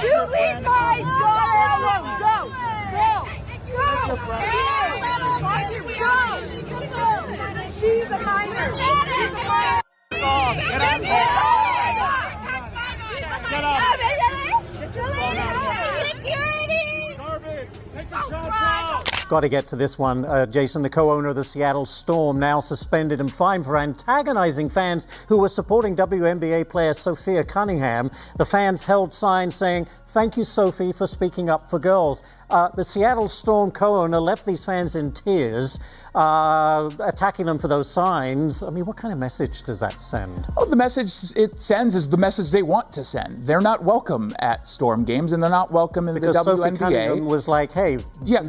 You leave my daughter alone. Go. She's a minor. Get out. Get up. Security. Garbage. Take the shots out. Got to get to this one. Jason, the co-owner of the Seattle Storm, now suspended and fined for antagonizing fans who were supporting WNBA player Sophie Cunningham. The fans held signs saying, "Thank you, Sophie, for speaking up for girls." The Seattle Storm co-owner left these fans in tears, attacking them for those signs. I mean, what kind of message does that send? Oh, the message it sends is the message they want to send. They're not welcome at Storm games, and they're not welcome in the WNBA. Sophie Cunningham was like, hey,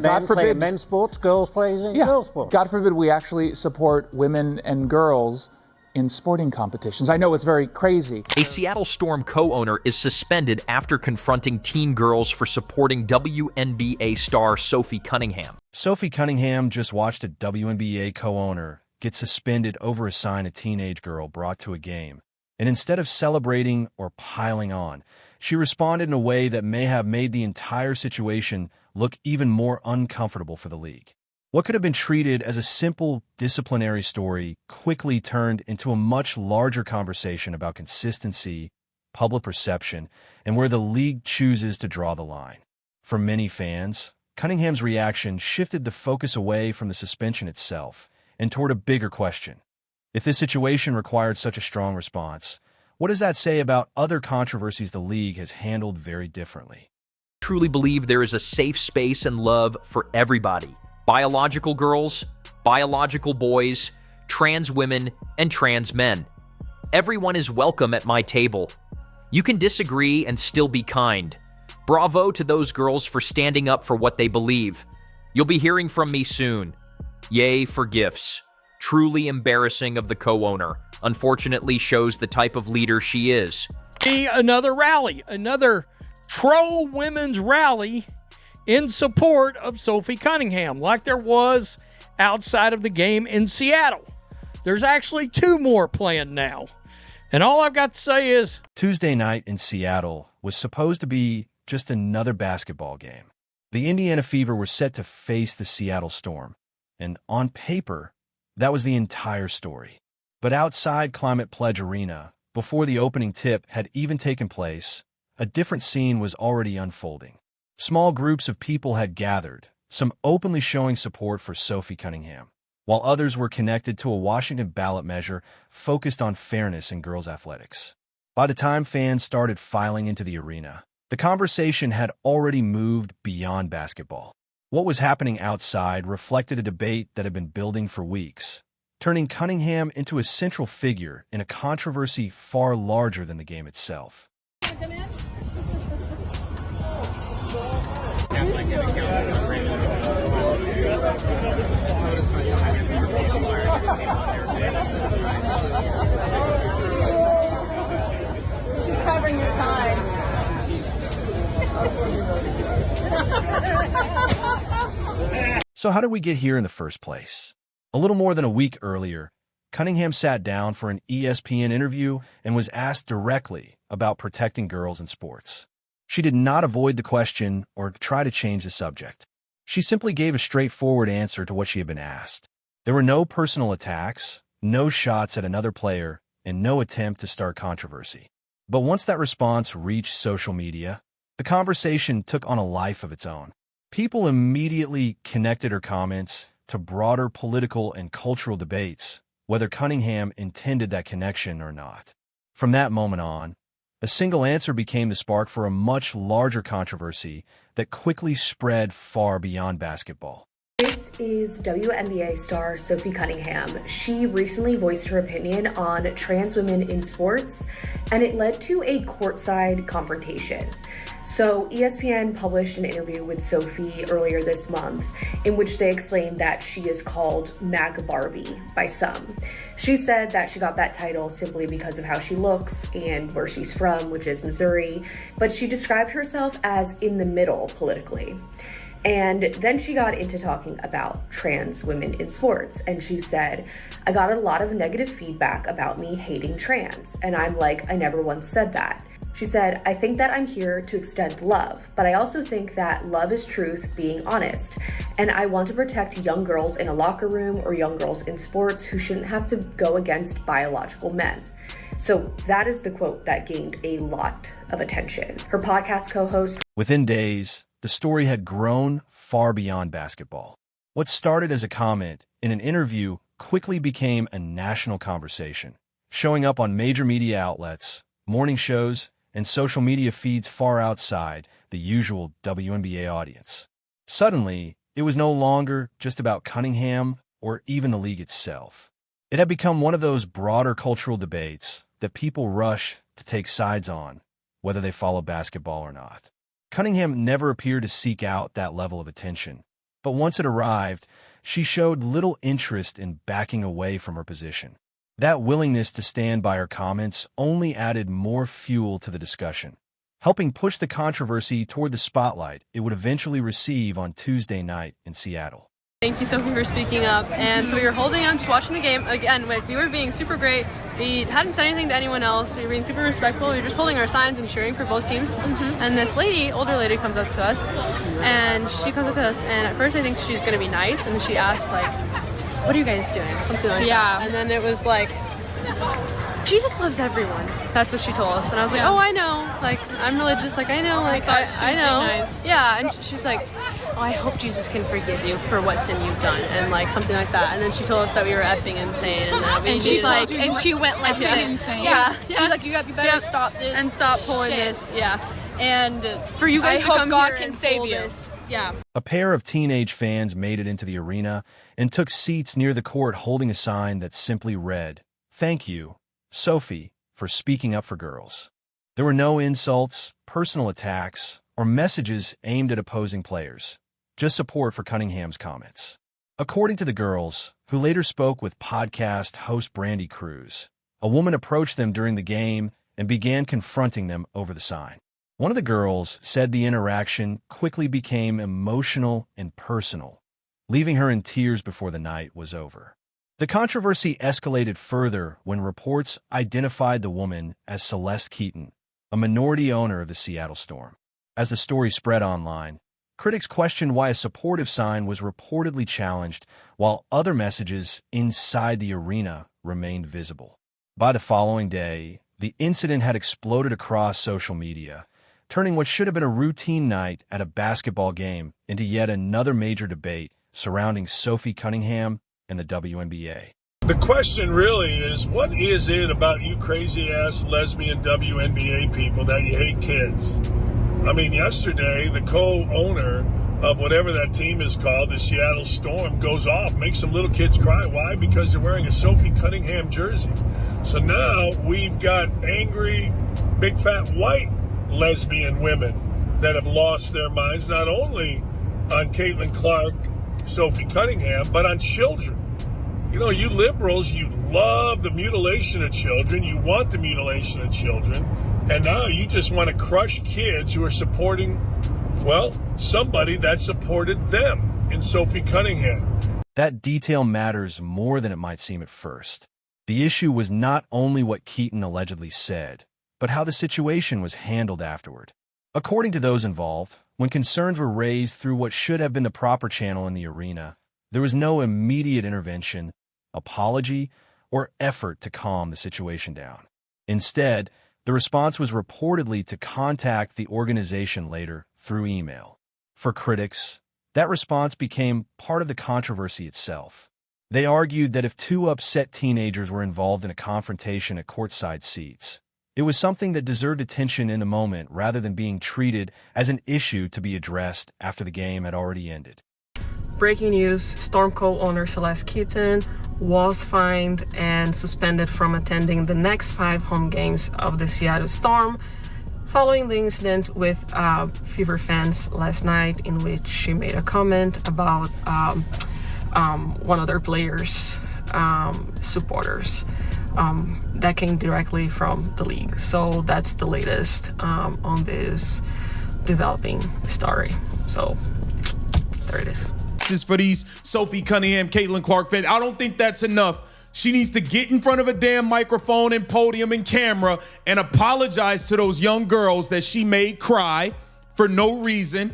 God forbid, men's sports, girls play girls sports. God forbid we actually support women and girls in sporting competitions. I know it's very crazy. A Seattle Storm co-owner is suspended after confronting teen girls for supporting WNBA star Sophie Cunningham. Sophie Cunningham just watched a WNBA co-owner get suspended over a sign a teenage girl brought to a game. And instead of celebrating or piling on, she responded in a way that may have made the entire situation look even more uncomfortable for the league. What could have been treated as a simple disciplinary story quickly turned into a much larger conversation about consistency, public perception, and where the league chooses to draw the line. For many fans, Cunningham's reaction shifted the focus away from the suspension itself and toward a bigger question. If this situation required such a strong response, what does that say about other controversies the league has handled very differently? I truly believe there is a safe space and love for everybody. Biological girls, biological boys, trans women, and trans men. Everyone is welcome at my table. You can disagree and still be kind. Bravo to those girls for standing up for what they believe. You'll be hearing from me soon. Yay for gifts. Truly embarrassing of the co-owner. Unfortunately shows the type of leader she is. Another rally, another pro-women's rally in support of Sophie Cunningham, like there was outside of the game in Seattle. There's actually two more planned now. And all I've got to say is, Tuesday night in Seattle was supposed to be just another basketball game. The Indiana Fever were set to face the Seattle Storm. And on paper, that was the entire story. But outside Climate Pledge Arena, before the opening tip had even taken place, a different scene was already unfolding. Small groups of people had gathered, some openly showing support for Sophie Cunningham, while others were connected to a Washington ballot measure focused on fairness in girls' athletics. By the time fans started filing into the arena, the conversation had already moved beyond basketball. What was happening outside reflected a debate that had been building for weeks, turning Cunningham into a central figure in a controversy far larger than the game itself. She's covering your sign. So how did we get here in the first place? A little more than a week earlier, Cunningham sat down for an ESPN interview and was asked directly about protecting girls in sports. She did not avoid the question or try to change the subject. She simply gave a straightforward answer to what she had been asked. There were no personal attacks, no shots at another player, and no attempt to start controversy. But once that response reached social media, the conversation took on a life of its own. People immediately connected her comments to broader political and cultural debates, whether Cunningham intended that connection or not. From that moment on, a single answer became the spark for a much larger controversy that quickly spread far beyond basketball. This is WNBA star Sophie Cunningham. She recently voiced her opinion on trans women in sports, and it led to a courtside confrontation. So ESPN published an interview with Sophie earlier this month in which they explained that she is called Mag Barbie by some. She said that she got that title simply because of how she looks and where she's from, which is Missouri, but she described herself as in the middle politically. And then she got into talking about trans women in sports. And she said, I got a lot of negative feedback about me hating trans. And I'm like, I never once said that. She said, "I think that I'm here to extend love, but I also think that love is truth, being honest. And I want to protect young girls in a locker room or young girls in sports who shouldn't have to go against biological men." So that is the quote that gained a lot of attention. Her podcast co-host. Within days, the story had grown far beyond basketball. What started as a comment in an interview quickly became a national conversation, showing up on major media outlets, morning shows, and social media feeds far outside the usual WNBA audience. Suddenly, it was no longer just about Cunningham or even the league itself. It had become one of those broader cultural debates that people rush to take sides on, whether they follow basketball or not. Cunningham never appeared to seek out that level of attention, but once it arrived, she showed little interest in backing away from her position. That willingness to stand by her comments only added more fuel to the discussion, helping push the controversy toward the spotlight it would eventually receive on Tuesday night in Seattle. Thank you, Sophie, for speaking up. And so we were holding on, just watching the game. Again, we were being super great. We hadn't said anything to anyone else. We were being super respectful. We were just holding our signs and cheering for both teams. And this lady, older lady, comes up to us. And at first I think she's going to be nice. And then she asked, like, "What are you guys doing?" Or something like that. And then it was like, "Jesus loves everyone." That's what she told us. And I was like, "Oh, I know. Like, I'm religious. Like, I know. Like, I know." Nice. Yeah. And she's like, "Oh, I hope Jesus can forgive you for what sin you've done," and like something like that. And then she told us that we were effing insane, and that we And she's like, and she went like this. insane. Yeah. She's like, you better stop this and stop pulling shit. this. Yeah. And For you guys I to hope come God here can and save pull you. this. Yeah. A pair of teenage fans made it into the arena and took seats near the court holding a sign that simply read, "Thank you, Sophie, for speaking up for girls." There were no insults, personal attacks, or messages aimed at opposing players, just support for Cunningham's comments. According to the girls, who later spoke with podcast host Brandy Cruz, a woman approached them during the game and began confronting them over the sign. One of the girls said the interaction quickly became emotional and personal, leaving her in tears before the night was over. The controversy escalated further when reports identified the woman as Celeste Keaton, a minority owner of the Seattle Storm. As the story spread online, critics questioned why a supportive sign was reportedly challenged while other messages inside the arena remained visible. By the following day, the incident had exploded across social media, turning what should have been a routine night at a basketball game into yet another major debate surrounding Sophie Cunningham and the WNBA. The question really is, what is it about you crazy-ass lesbian WNBA people that you hate kids? I mean, yesterday, the co-owner of whatever that team is called, the Seattle Storm, goes off, makes some little kids cry. Why? Because they're wearing a Sophie Cunningham jersey. So now we've got angry, big fat white lesbian women that have lost their minds, not only on Caitlin Clark, Sophie Cunningham, but on children. You know, you liberals, you love the mutilation of children. You want the mutilation of children. And now you just want to crush kids who are supporting, well, somebody that supported them in Sophie Cunningham. That detail matters more than it might seem at first. The issue was not only what Keaton allegedly said, but how the situation was handled afterward. According to those involved, when concerns were raised through what should have been the proper channel in the arena, there was no immediate intervention, apology, or effort to calm the situation down. Instead, the response was reportedly to contact the organization later through email. For critics, that response became part of the controversy itself. They argued that if two upset teenagers were involved in a confrontation at courtside seats, it was something that deserved attention in the moment rather than being treated as an issue to be addressed after the game had already ended. Breaking news, Storm co-owner Celeste Keaton was fined and suspended from attending the next 5 home games of the Seattle Storm following the incident with Fever fans last night, in which she made a comment about one of their players' supporters. That came directly from the league. So that's the latest on this developing story. So there it is. For these Sophie Cunningham, Caitlin Clark fans, I don't think that's enough She needs to get in front of a damn microphone and podium and camera and apologize to those young girls that she made cry for no reason.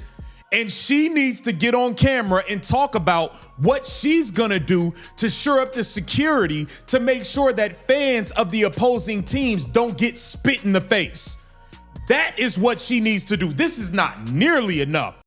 And she needs to get on camera and talk about what she's gonna do to shore up the security to make sure that fans of the opposing teams don't get spit in the face. That is what she needs to do. This is not nearly enough.